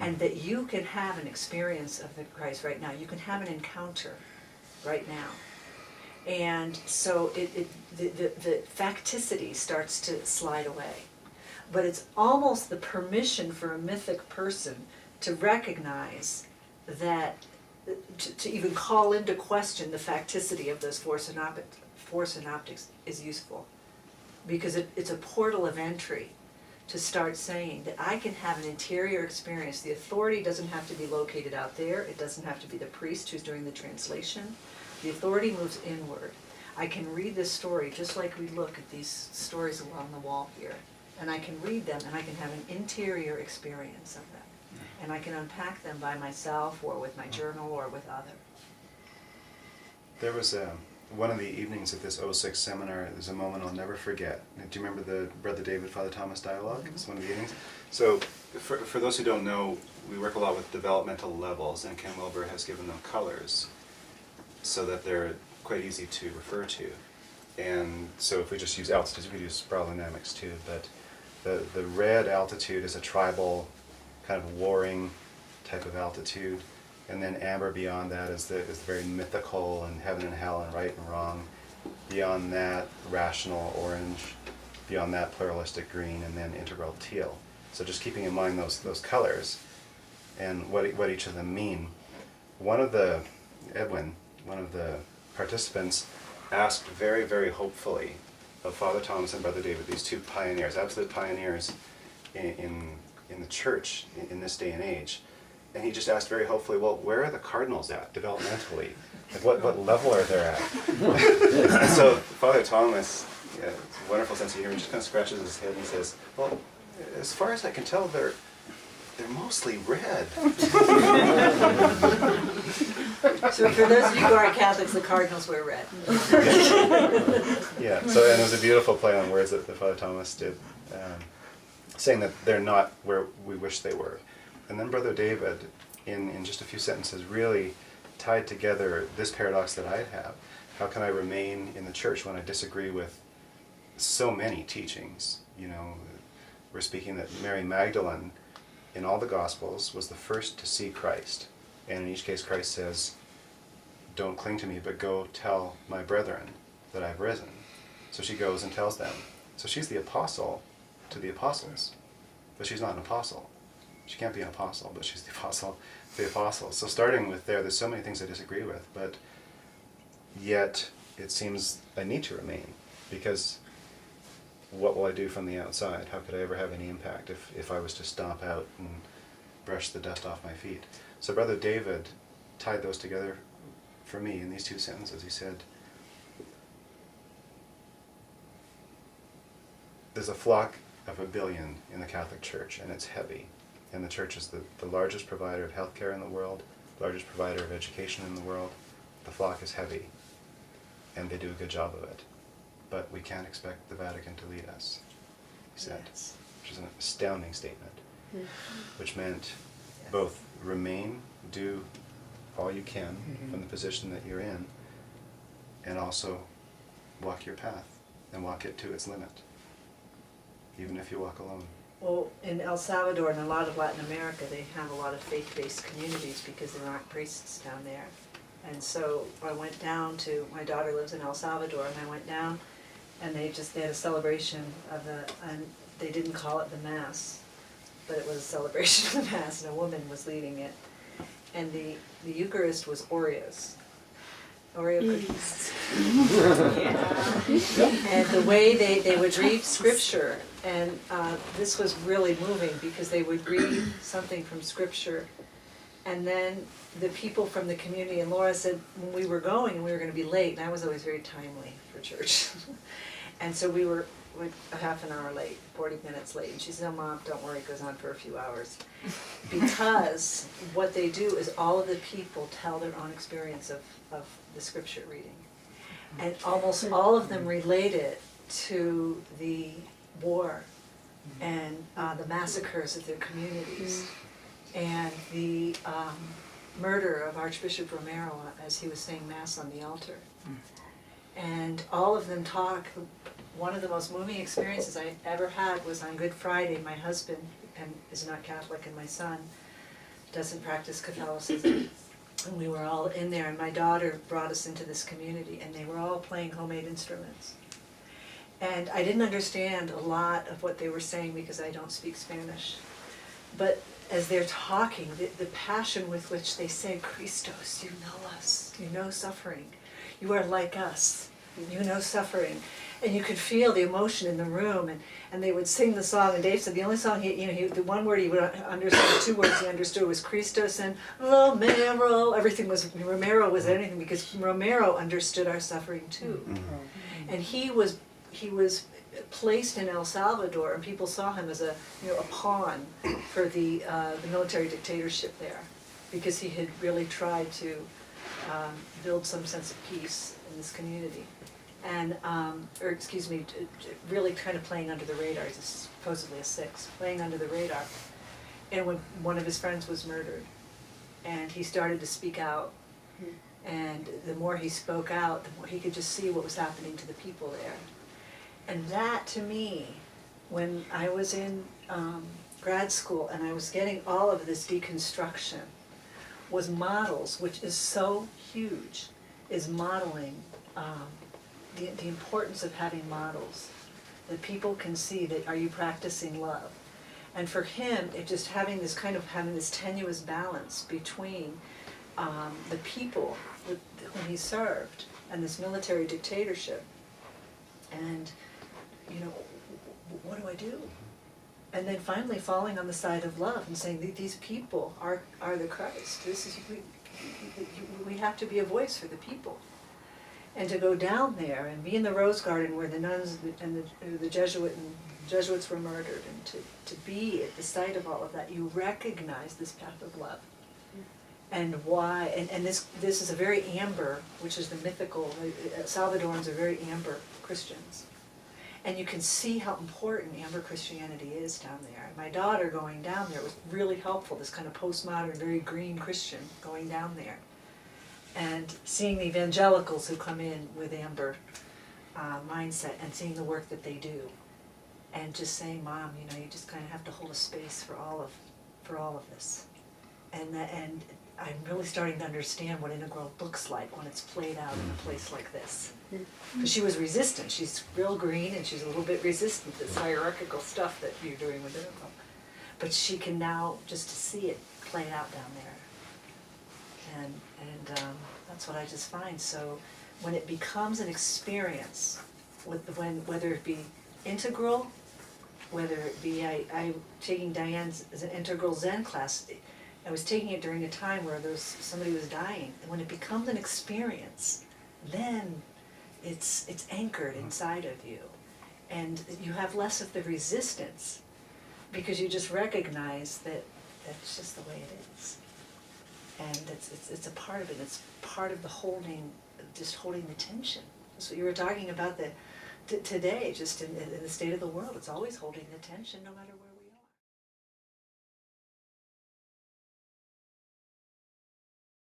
and that you can have an experience of the Christ right now. You can have an encounter right now. And so the facticity starts to slide away. But it's almost the permission for a mythic person to recognize that, to even call into question the facticity of those four synoptics is useful. Because it's a portal of entry to start saying that I can have an interior experience. The authority doesn't have to be located out there. It doesn't have to be the priest who's doing the translation. The authority moves inward. I can read this story just like we look at these stories along the wall here. And I can read them and I can have an interior experience of them. And I can unpack them by myself or with my journal or with others. There was one of the evenings at this 06 seminar, there's a moment I'll never forget. Do you remember the Brother David, Father Thomas dialogue? Mm-hmm. It's one of the evenings. So for those who don't know, we work a lot with developmental levels, and Ken Wilber has given them colors so that they're quite easy to refer to. And so if we just use altitudes, we could use spiral dynamics too, but the red altitude is a tribal, kind of warring type of altitude. And then amber beyond that is the very mythical and heaven and hell and right and wrong. Beyond that, rational orange. Beyond that, pluralistic green, and then integral teal. So just keeping in mind those colors and what each of them mean. Edwin, one of the participants, asked very, very hopefully of Father Thomas and Brother David, these two pioneers, absolute pioneers in the church in this day and age. And he just asked very hopefully, well, where are the cardinals at developmentally? Like what level are they at? So Father Thomas, it's a wonderful sense of humor, just kind of scratches his head and says, well, as far as I can tell, they're mostly red. So for those of you who aren't Catholics, the cardinals wear red. Yeah, so and it was a beautiful play on words that Father Thomas did, saying that they're not where we wish they were. And then Brother David, in just a few sentences, really tied together this paradox that I have. How can I remain in the church when I disagree with so many teachings? You know, we're speaking that Mary Magdalene, in all the Gospels, was the first to see Christ. And in each case, Christ says, don't cling to me, but go tell my brethren that I've risen. So she goes and tells them. So she's the apostle to the apostles, but she's not an apostle. She can't be an apostle, but she's the apostle to the apostles. So starting with there's so many things I disagree with, but yet it seems I need to remain, because what will I do from the outside? How could I ever have any impact if I was to stomp out and brush the dust off my feet? So Brother David tied those together for me in these two sentences. He said, there's a flock of 1 billion in the Catholic Church, and it's heavy. And the Church is the largest provider of healthcare in the world, largest provider of education in the world. The flock is heavy, and they do a good job of it. But we can't expect the Vatican to lead us, he said, Yes. Which is an astounding statement, Mm-hmm. which meant Yes. both remain, do all you can from the position that you're in, and also walk your path and walk it to its limit, even if you walk alone. Well, in El Salvador and a lot of Latin America, they have a lot of faith-based communities because there aren't priests down there. And so I went down to, my daughter lives in El Salvador, and I went down, and they had a celebration of and they didn't call it the Mass, but it was a celebration of the Mass, and a woman was leading it. And the Eucharist was Oreos. Oreo cookies. Yeah. And the way they would read scripture, and this was really moving because they would read something from scripture, and then the people from the community, and Laura said when we were going and we were going to be late, and I was always very timely for church, and so we were a half an hour late, 40 minutes late, and she said, "No, Mom, don't worry, it goes on for a few hours." Because what they do is all of the people tell their own experience of the scripture reading. And almost all of them relate it to the war and the massacres of their communities and the murder of Archbishop Romero as he was saying Mass on the altar. And all of them talk. One of the most moving experiences I ever had was on Good Friday. My husband is not Catholic, and my son doesn't practice Catholicism. And we were all in there, and my daughter brought us into this community, and they were all playing homemade instruments. And I didn't understand a lot of what they were saying because I don't speak Spanish. But as they're talking, the passion with which they say, Christos, you know us, you know suffering, you are like us, you know suffering. And you could feel the emotion in the room, and they would sing the song, and Dave said the only song the one word he would understand, 2 words he understood was Christos and Romero. Everything was, Romero was anything, because Romero understood our suffering too. Mm-hmm. And he was placed in El Salvador, and people saw him as a pawn for the military dictatorship there, because he had really tried to build some sense of peace in this community. And, really kind of playing under the radar. He's supposedly a 6, playing under the radar. And when one of his friends was murdered, and he started to speak out, and the more he spoke out, the more he could just see what was happening to the people there. And that, to me, when I was in grad school and I was getting all of this deconstruction, was models, which is so huge, is modeling the importance of having models, that people can see that, are you practicing love? And for him, it just having this tenuous balance between the people whom he served and this military dictatorship, and what do I do? And then finally falling on the side of love and saying these people are the Christ. We have to be a voice for the people. And to go down there and be in the Rose Garden where the nuns and the Jesuits were murdered, and to be at the site of all of that, you recognize this path of love. And why, and this is a very amber, which is the mythical, Salvadorans are very amber Christians. And you can see how important amber Christianity is down there. And my daughter going down there was really helpful, this kind of postmodern, very green Christian going down there. And seeing the evangelicals who come in with amber mindset, and seeing the work that they do. And just saying, Mom, you just kind of have to hold a space for all of this. And I'm really starting to understand what integral looks like when it's played out in a place like this. Because she was resistant. She's real green, and she's a little bit resistant to this hierarchical stuff that you're doing with integral. But she can now just to see it played out down there. And that's what I just find. So when it becomes an experience, whether it be integral, whether it be I'm taking Diane's as an integral Zen class. I was taking it during a time where somebody was dying, and when it becomes an experience, then it's anchored inside of you, and you have less of the resistance, because you just recognize that that's just the way it is, and it's a part of it. It's part of the holding the tension. That's what you were talking about today, just in the state of the world. It's always holding the tension, no matter where.